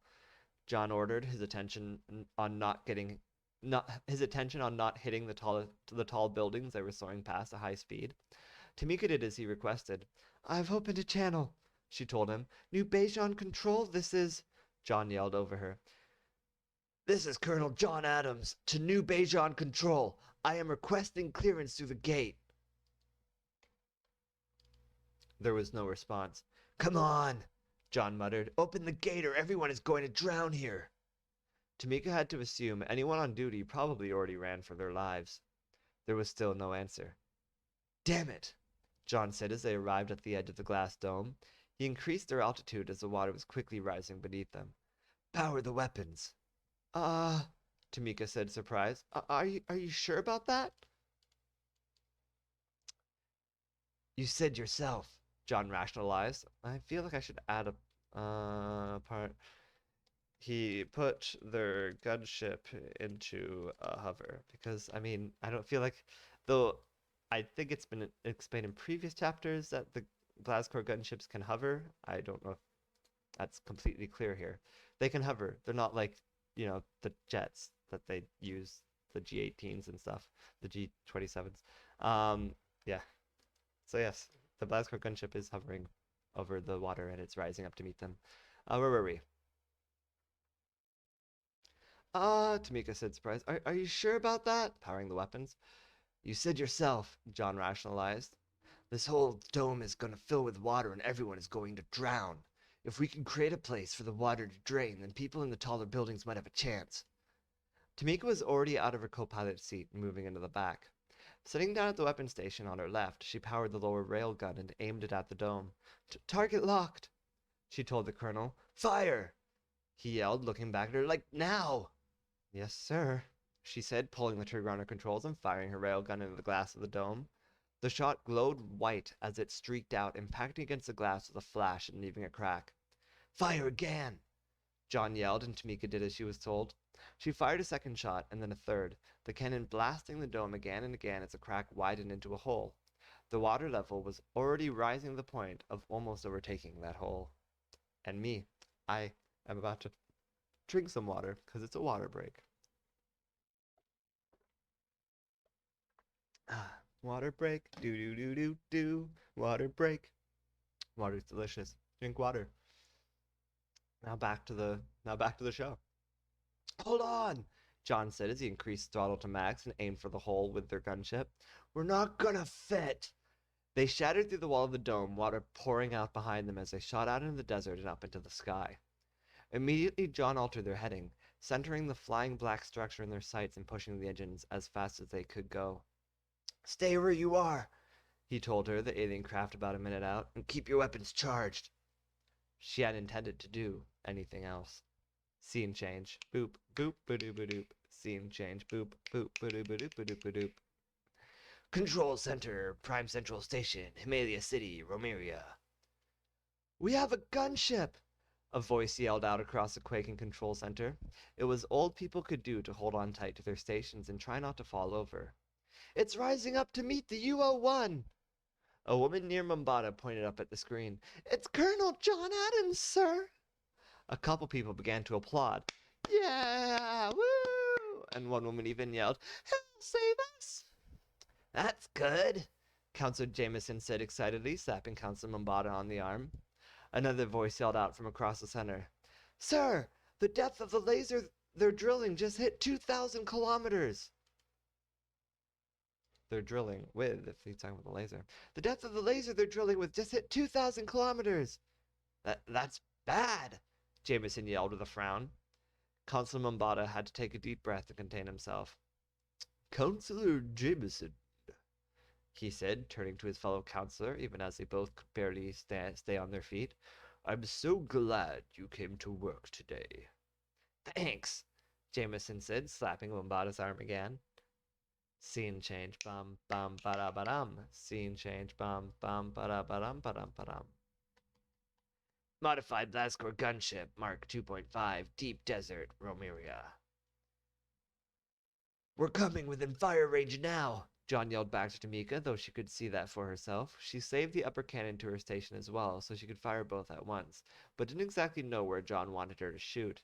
John ordered, his attention on not hitting the tall buildings they were soaring past at high speed. Tamika did as he requested. I've opened a channel, she told him. New beige on control, this is... John yelled over her. This is Colonel John Adams to New Bejon Control. I am requesting clearance through the gate. There was no response. Come on, John muttered. Open the gate or everyone is going to drown here. Tamika had to assume anyone on duty probably already ran for their lives. There was still no answer. Damn it, John said as they arrived at the edge of the glass dome. He increased their altitude as the water was quickly rising beneath them. Power the weapons. Tamika said, surprised. Are you sure about that? You said yourself, John rationalized. I feel like I should add a part. He put their gunship into a hover because, I mean, I don't feel like, though I think it's been explained in previous chapters that the Glasgow gunships can hover. I don't know if that's completely clear here. They can hover. They're not like, you know, the jets that they use, the G-18s and stuff, the G-27s. Yeah. So yes, the Glasgow gunship is hovering over the water and it's rising up to meet them. Where were we? Tamika said, surprised. Are you sure about that? Powering the weapons. You said yourself, John rationalized. This whole dome is going to fill with water and everyone is going to drown. If we can create a place for the water to drain, then people in the taller buildings might have a chance. Tamika was already out of her co-pilot seat and moving into the back. Sitting down at the weapon station on her left, she powered the lower rail gun and aimed it at the dome. Target locked, she told the colonel. Fire! He yelled, looking back at her, like, now! Yes, sir, she said, pulling the trigger on her controls and firing her railgun into the glass of the dome. The shot glowed white as it streaked out, impacting against the glass with a flash and leaving a crack. Fire again! John yelled, and Tamika did as she was told. She fired a second shot, and then a third, the cannon blasting the dome again and again as the crack widened into a hole. The water level was already rising to the point of almost overtaking that hole. And me, I am about to drink some water, because it's a water break. Water break, do, water break. Water's delicious. Drink water. Now back to the show. Hold on, John said as he increased throttle to max and aimed for the hole with their gunship. We're not gonna fit. They shattered through the wall of the dome, water pouring out behind them as they shot out into the desert and up into the sky. Immediately, John altered their heading, centering the flying black structure in their sights and pushing the engines as fast as they could go. Stay where you are, he told her, the alien craft about a minute out, and keep your weapons charged. She hadn't intended to do anything else. Scene change. Boop, boop, ba-doop-ba-doop. Scene change. Boop, boop, ba-doop-ba-doop, ba-doop-ba-doop. Control Center, Prime Central Station, Himalaya City, Romeria. We have a gunship! A voice yelled out across the quaking control center. It was all people could do to hold on tight to their stations and try not to fall over. It's rising up to meet the UO-1! A woman near Mombada pointed up at the screen. It's Colonel John Adams, sir! A couple people began to applaud. Yeah! Woo! And one woman even yelled, He'll save us! That's good, Counselor Jameson said excitedly, slapping Counselor Mombada on the arm. Another voice yelled out from across the center. Sir, the depth of the laser they're drilling just hit 2,000 kilometers. They're drilling with, if he's talking about the laser. The depth of the laser they're drilling with just hit 2,000 kilometers. That's bad, Jameson yelled with a frown. Counselor Mombada had to take a deep breath to contain himself. Counselor Jameson, he said, turning to his fellow counselor, even as they both could barely stay on their feet. I'm so glad you came to work today. Thanks, Jameson said, slapping Mombada's arm again. Scene change, bum, bum, ba-da-ba-dum. Scene change, bum, bum, ba-da-ba-dum, ba-dum, ba-dum. Modified Lascor gunship, Mark 2.5, Deep Desert, Romeria. We're coming within fire range now, John yelled back to Tamika, though she could see that for herself. She saved the upper cannon to her station as well, so she could fire both at once, but didn't exactly know where John wanted her to shoot.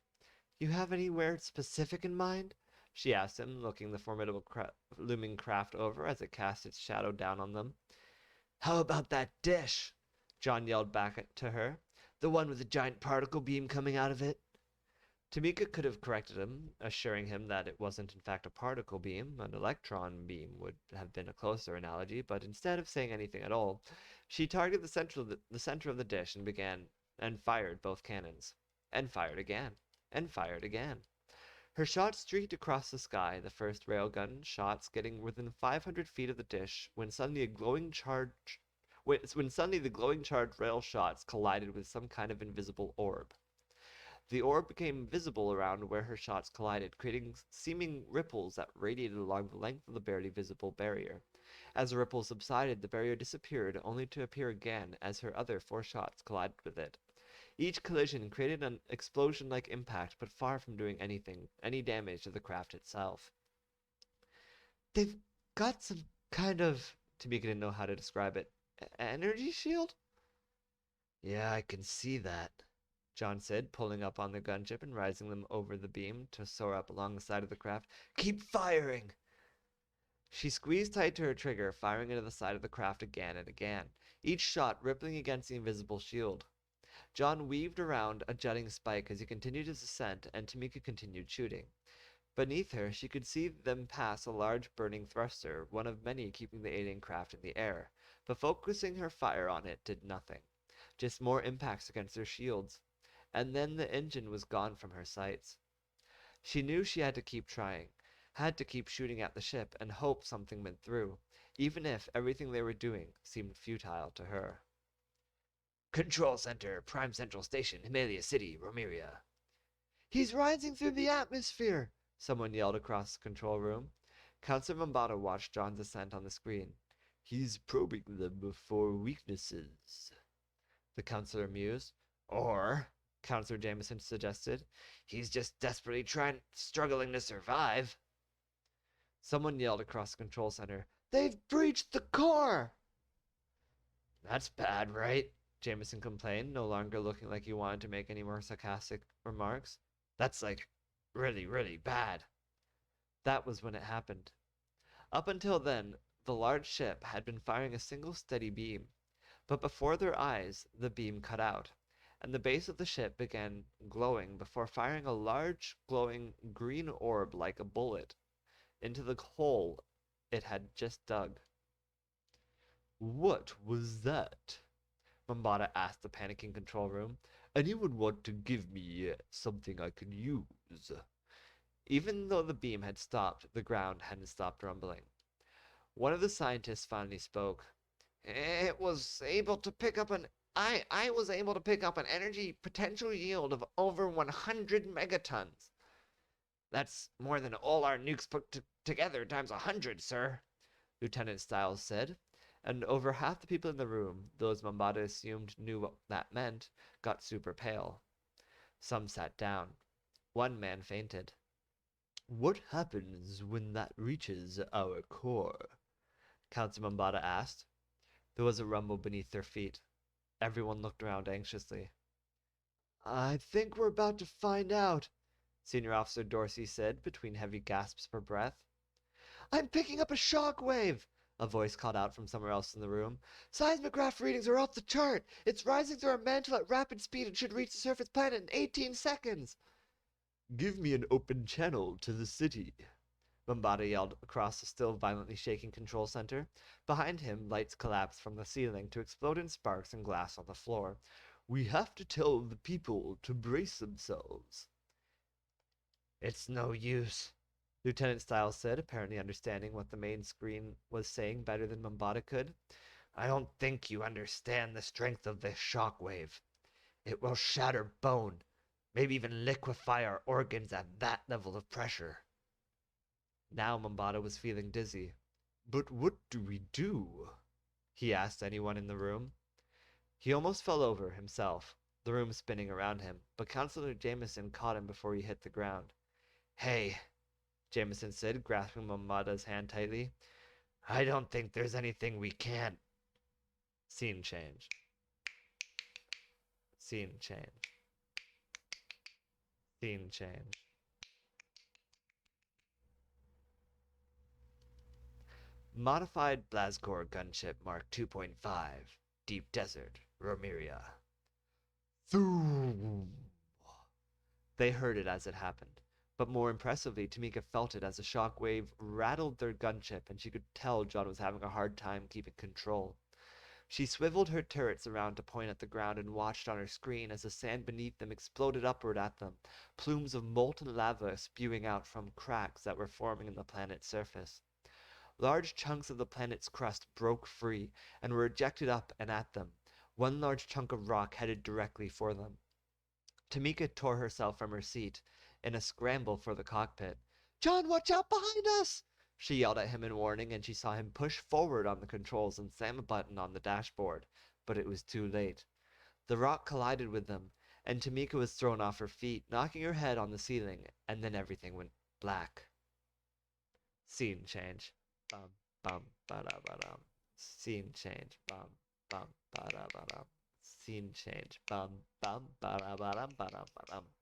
You have anywhere specific in mind? She asked him, looking the formidable looming craft over as it cast its shadow down on them. How about that dish? John yelled back to her. The one with the giant particle beam coming out of it? Tamika could have corrected him, assuring him that it wasn't in fact a particle beam. An electron beam would have been a closer analogy, but instead of saying anything at all, she targeted the center of the dish and fired both cannons. And fired again. And fired again. Her shots streaked across the sky, the first railgun shots getting within 500 feet of the dish when suddenly the glowing charged rail shots collided with some kind of invisible orb. The orb became visible around where her shots collided, creating seeming ripples that radiated along the length of the barely visible barrier. As the ripples subsided, the barrier disappeared, only to appear again as her other 4 shots collided with it. Each collision created an explosion-like impact, but far from doing any damage to the craft itself. They've got some kind of... Tamika didn't know how to describe it. Energy shield? Yeah, I can see that, John said, pulling up on the gunship and rising them over the beam to soar up along the side of the craft. Keep firing! She squeezed tight to her trigger, firing into the side of the craft again and again, each shot rippling against the invisible shield. John weaved around a jutting spike as he continued his ascent, and Tamika continued shooting. Beneath her, she could see them pass a large burning thruster, one of many keeping the alien craft in the air, but focusing her fire on it did nothing. Just more impacts against their shields. And then the engine was gone from her sights. She knew she had to keep trying, had to keep shooting at the ship and hope something went through, even if everything they were doing seemed futile to her. Control Center, Prime Central Station, Himalaya City, Romeria. He's rising through the atmosphere, someone yelled across the control room. Counselor Mombata watched John's ascent on the screen. He's probing them for weaknesses, the counselor mused. Or, Counselor Jameson suggested, he's just desperately struggling to survive. Someone yelled across the control center, They've breached the core! That's bad, right? Jameson complained, no longer looking like he wanted to make any more sarcastic remarks. That's like really, really bad. That was when it happened. Up until then, the large ship had been firing a single steady beam, but before their eyes, the beam cut out, and the base of the ship began glowing before firing a large, glowing green orb like a bullet into the hole it had just dug. What was that? Mombata asked the panicking control room. Anyone want to give me something I can use? Even though the beam had stopped, the ground hadn't stopped rumbling. One of the scientists finally spoke. It was able to pick up an I was able to pick up an energy potential yield of over 100 megatons. That's more than all our nukes put together times 100, sir, Lieutenant Stiles said, and over half the people in the room, those Mombata assumed knew what that meant, got super pale. Some sat down. One man fainted. What happens when that reaches our core? Councilor Mombata asked. There was a rumble beneath their feet. Everyone looked around anxiously. I think we're about to find out, Senior Officer Dorsey said between heavy gasps for breath. I'm picking up a shock wave, a voice called out from somewhere else in the room. Seismograph readings are off the chart. It's rising through our mantle at rapid speed and should reach the surface planet in 18 seconds. Give me an open channel to the city, Mombata yelled across the still violently shaking control center. Behind him, lights collapsed from the ceiling to explode in sparks and glass on the floor. We have to tell the people to brace themselves. It's no use, Lieutenant Stiles said, apparently understanding what the main screen was saying better than Mombata could. I don't think you understand the strength of this shock wave. It will shatter bone, maybe even liquefy our organs at that level of pressure. Now Mombata was feeling dizzy. But what do we do? He asked anyone in the room. He almost fell over himself, the room spinning around him, but Counselor Jameson caught him before he hit the ground. Hey, Jameson said, grasping Mombata's hand tightly. I don't think there's anything we can't. Scene change. Scene change. Scene change. Modified Blazgor gunship Mark 2.5. Deep Desert, Romeria. Zoom! They heard it as it happened. But more impressively, Tamika felt it as a shock wave rattled their gunship, and she could tell John was having a hard time keeping control. She swiveled her turrets around to point at the ground and watched on her screen as the sand beneath them exploded upward at them, plumes of molten lava spewing out from cracks that were forming in the planet's surface. Large chunks of the planet's crust broke free and were ejected up and at them. One large chunk of rock headed directly for them. Tamika tore herself from her seat in a scramble for the cockpit. "John, watch out behind us!" She yelled at him in warning, and she saw him push forward on the controls and slam a button on the dashboard. But it was too late. The rock collided with them, and Tamika was thrown off her feet, knocking her head on the ceiling, and then everything went black. Scene change. Bum, bum, ba-da-ba-dum. Scene change. Bum, bum, ba-da-ba-dum. Scene change. Bum, bum, ba-da-ba-dum, ba-dum,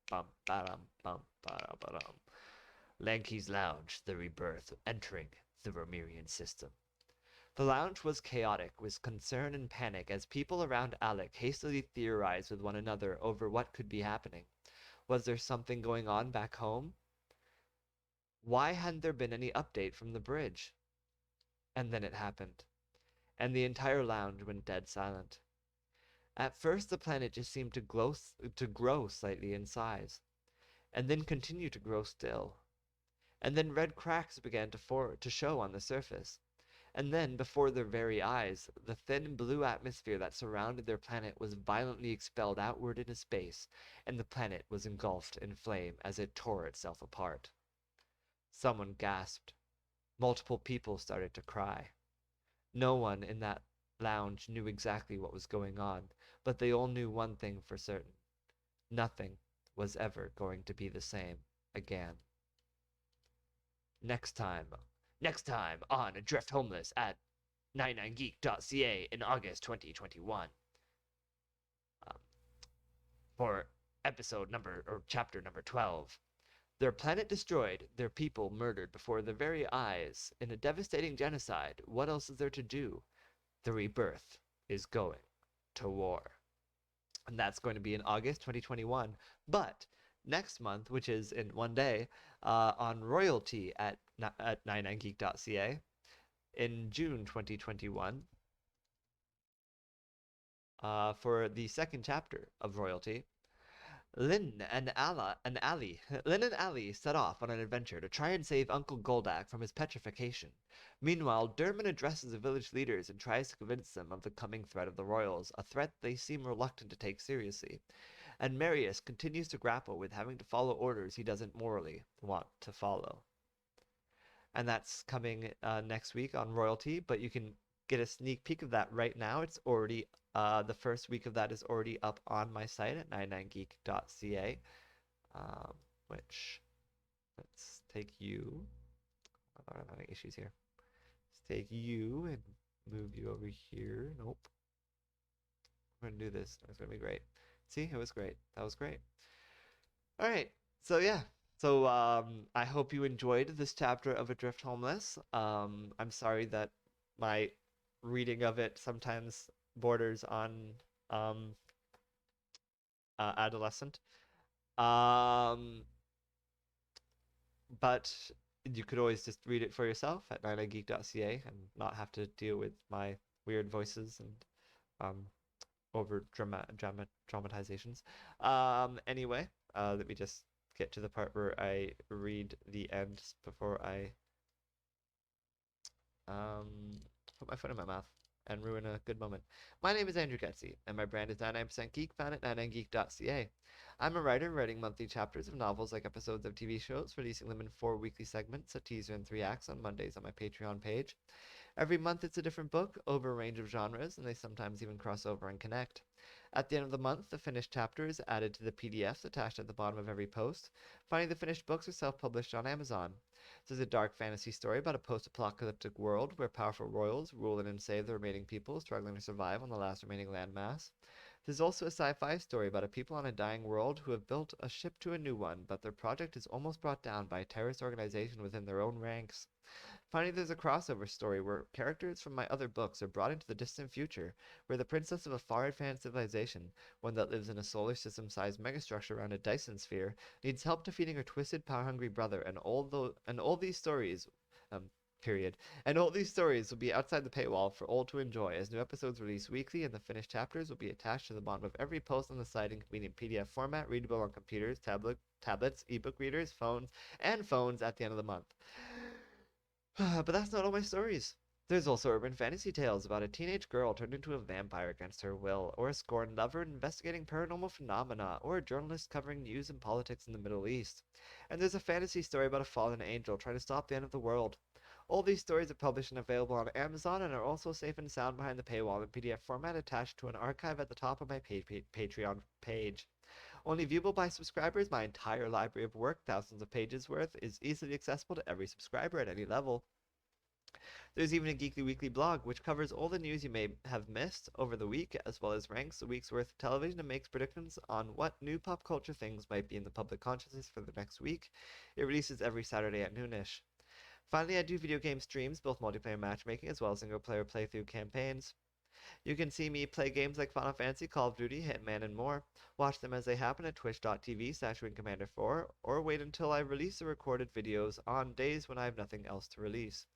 bum, ba-dum, bum, ba-da-ba-dum. Lanky's Lounge, the rebirth, entering the Romerian system. The lounge was chaotic with concern and panic as people around Alec hastily theorized with one another over what could be happening. Was there something going on back home? Why hadn't there been any update from the bridge? And then it happened, and the entire lounge went dead silent. At first the planet just seemed to grow slightly in size, and then continue to grow still. And then red cracks began to show on the surface. And then, before their very eyes, the thin blue atmosphere that surrounded their planet was violently expelled outward into space, and the planet was engulfed in flame as it tore itself apart. Someone gasped. Multiple people started to cry. No one in that lounge knew exactly what was going on, but they all knew one thing for certain. Nothing was ever going to be the same again. Next time on Adrift Homeless at 99geek.ca in August 2021. For chapter number 12. Their planet destroyed, their people murdered before their very eyes in a devastating genocide. What else is there to do? The rebirth is going to war. And that's going to be in August 2021. But next month, which is in one day, on royalty at 99geek.ca in June 2021, for the second chapter of royalty, Lynn and Ali set off on an adventure to try and save Uncle Goldak from his petrification. Meanwhile, Durman addresses the village leaders and tries to convince them of the coming threat of the royals, a threat they seem reluctant to take seriously. And Marius continues to grapple with having to follow orders he doesn't morally want to follow. And that's coming next week on royalty, but you can get a sneak peek of that right now. It's already the first week of that is already up on my site at 99geek.ca, which, let's take you. I'm having issues here. Let's take you and move you over here. Nope. We're going to do this. It's going to be great. See, it was great. That was great. All right. So, yeah. So, I hope you enjoyed this chapter of Adrift Homeless. I'm sorry that my reading of it sometimes borders on adolescent. But you could always just read it for yourself at 99geek.ca and not have to deal with my weird voices and over dramatizations. Anyway, let me just get to the part where I read the end before I put my foot in my mouth and ruin a good moment. My name is Andrew Geczy, and my brand is 99% Geek, found at 99geek.ca. I'm a writer writing monthly chapters of novels like episodes of TV shows, releasing them in 4 weekly segments, a teaser and 3 acts on Mondays on my Patreon page. Every month it's a different book over a range of genres, and they sometimes even cross over and connect. At the end of the month, the finished chapter is added to the PDFs attached at the bottom of every post. Finding the finished books are self-published on Amazon. This is a dark fantasy story about a post-apocalyptic world where powerful royals rule and enslave the remaining people struggling to survive on the last remaining landmass. There's also a sci-fi story about a people on a dying world who have built a ship to a new one, but their project is almost brought down by a terrorist organization within their own ranks. Finally, there's a crossover story where characters from my other books are brought into the distant future, where the princess of a far advanced civilization, one that lives in a solar system-sized megastructure around a Dyson Sphere, needs help defeating her twisted, power-hungry brother, and all these stories, um, period. And all these stories will be outside the paywall for all to enjoy, as new episodes release weekly, and the finished chapters will be attached to the bottom of every post on the site in convenient PDF format, readable on computers, tablets, ebook readers, phones at the end of the month. But that's not all my stories. There's also urban fantasy tales about a teenage girl turned into a vampire against her will, or a scorned lover investigating paranormal phenomena, or a journalist covering news and politics in the Middle East. And there's a fantasy story about a fallen angel trying to stop the end of the world. All these stories are published and available on Amazon and are also safe and sound behind the paywall in PDF format attached to an archive at the top of my Patreon page. Only viewable by subscribers, my entire library of work, thousands of pages worth, is easily accessible to every subscriber at any level. There's even a Geekly Weekly blog, which covers all the news you may have missed over the week, as well as ranks a week's worth of television and makes predictions on what new pop culture things might be in the public consciousness for the next week. It releases every Saturday at noonish. Finally, I do video game streams, both multiplayer matchmaking as well as single-player playthrough campaigns. You can see me play games like Final Fantasy, Call of Duty, Hitman, and more. Watch them as they happen at twitch.tv/wingcommander4, or wait until I release the recorded videos on days when I have nothing else to release.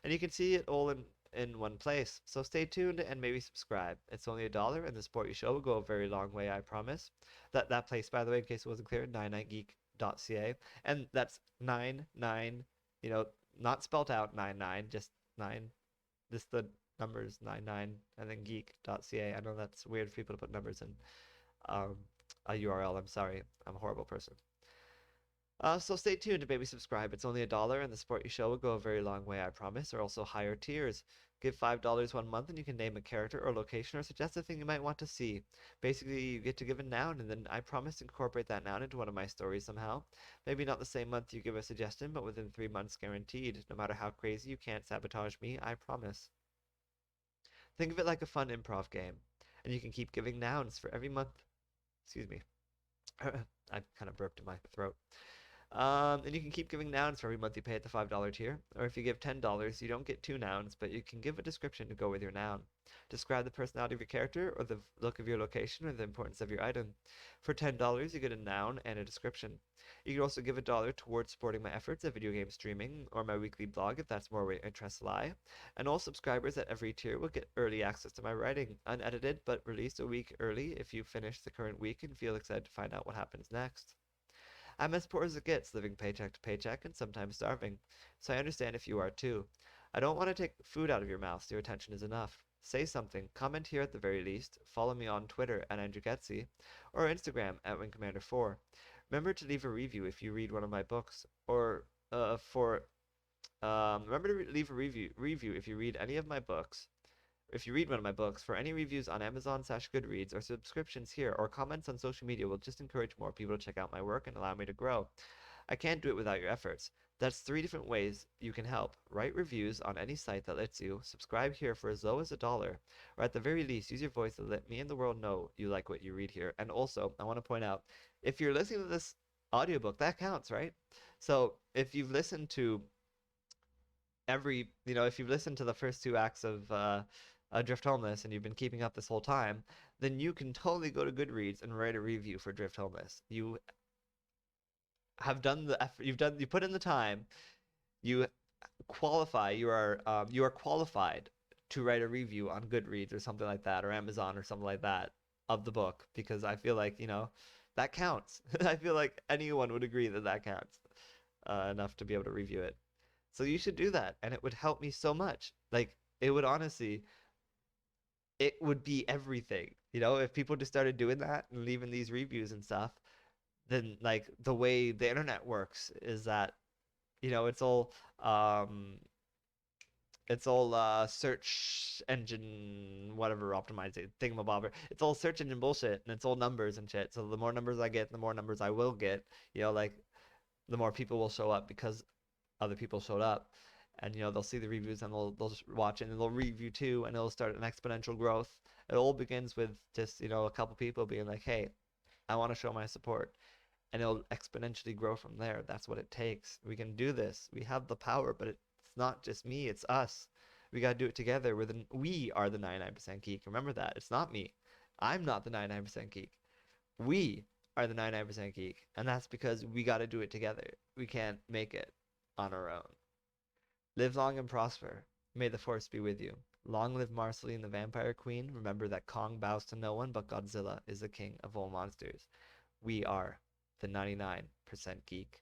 And you can see it all in one place, so stay tuned and maybe subscribe. It's only $1, and the support you show will go a very long way, I promise. That place, by the way, in case it wasn't clear, 99geek.ca, and that's 99, not spelled out 99, just 9, just the numbers 99, and then geek.ca. I know that's weird for people to put numbers in a URL. I'm sorry. I'm a horrible person. So stay tuned and maybe subscribe. It's only $1, and the support you show will go a very long way, I promise. There are also higher tiers. Give $5 one month, and you can name a character or location or suggest a thing you might want to see. Basically, you get to give a noun, and then I promise to incorporate that noun into one of my stories somehow. Maybe not the same month you give a suggestion, but within 3 months guaranteed. No matter how crazy, you can't sabotage me, I promise. Think of it like a fun improv game, and you can keep giving nouns for every month. Excuse me. I kind of burped in my throat. And you can keep giving nouns for every month you pay at the $5 tier. Or if you give $10, you don't get 2 nouns, but you can give a description to go with your noun. Describe the personality of your character, or the look of your location, or the importance of your item. For $10, you get a noun and a description. You can also give $1 towards supporting my efforts at video game streaming, or my weekly blog if that's more where your interests lie. And all subscribers at every tier will get early access to my writing, unedited, but released a week early if you finish the current week and feel excited to find out what happens next. I'm as poor as it gets, living paycheck to paycheck and sometimes starving, so I understand if you are too. I don't want to take food out of your mouth so your attention is enough. Say something, comment here at the very least, follow me on Twitter at Andrew Geczy, or Instagram at wingcommander4. Remember to leave a review if you read one of my books, or remember to leave a review if you read any of my books. If you read one of my books, for any reviews on Amazon/Goodreads or subscriptions here or comments on social media will just encourage more people to check out my work and allow me to grow. I can't do it without your efforts. That's 3 different ways you can help. Write reviews on any site that lets you, subscribe here for as low as $1, or at the very least use your voice to let me and the world know you like what you read here. And also, I want to point out, if you're listening to this audiobook, that counts, right? So if you've listened to if you've listened to the first 2 acts of Adrift Homeless and you've been keeping up this whole time, then you can totally go to Goodreads and write a review for Adrift Homeless. You have done the effort, you put in the time, you qualify, you are qualified to write a review on Goodreads or something like that, or Amazon or something like that of the book, because I feel like, that counts. I feel like anyone would agree that that counts enough to be able to review it. So you should do that, and it would help me so much. Like, it would honestly, it would be everything. If people just started doing that and leaving these reviews and stuff, then like the way the internet works is that, it's all search engine whatever optimizing thingamabobber. It's all search engine bullshit, and it's all numbers and shit. So the more numbers I get, the more numbers I will get. Like the more people will show up because other people showed up, and they'll see the reviews and they'll just watch it and they'll review too, and it'll start an exponential growth. It all begins with just a couple people being like, hey, I want to show my support, and it'll exponentially grow from there. That's what it takes. We can do this. We have the power, but it's not just me, it's us. We got to do it together. We are the 99% geek. Remember that. It's not me. I'm not the 99% geek. We are the 99% geek, and that's because we got to do it together. We can't make it on our own. Live long and prosper. May the force be with you. Long live Marceline the Vampire Queen. Remember that Kong bows to no one, but Godzilla is the king of all monsters. We are the 99% geek.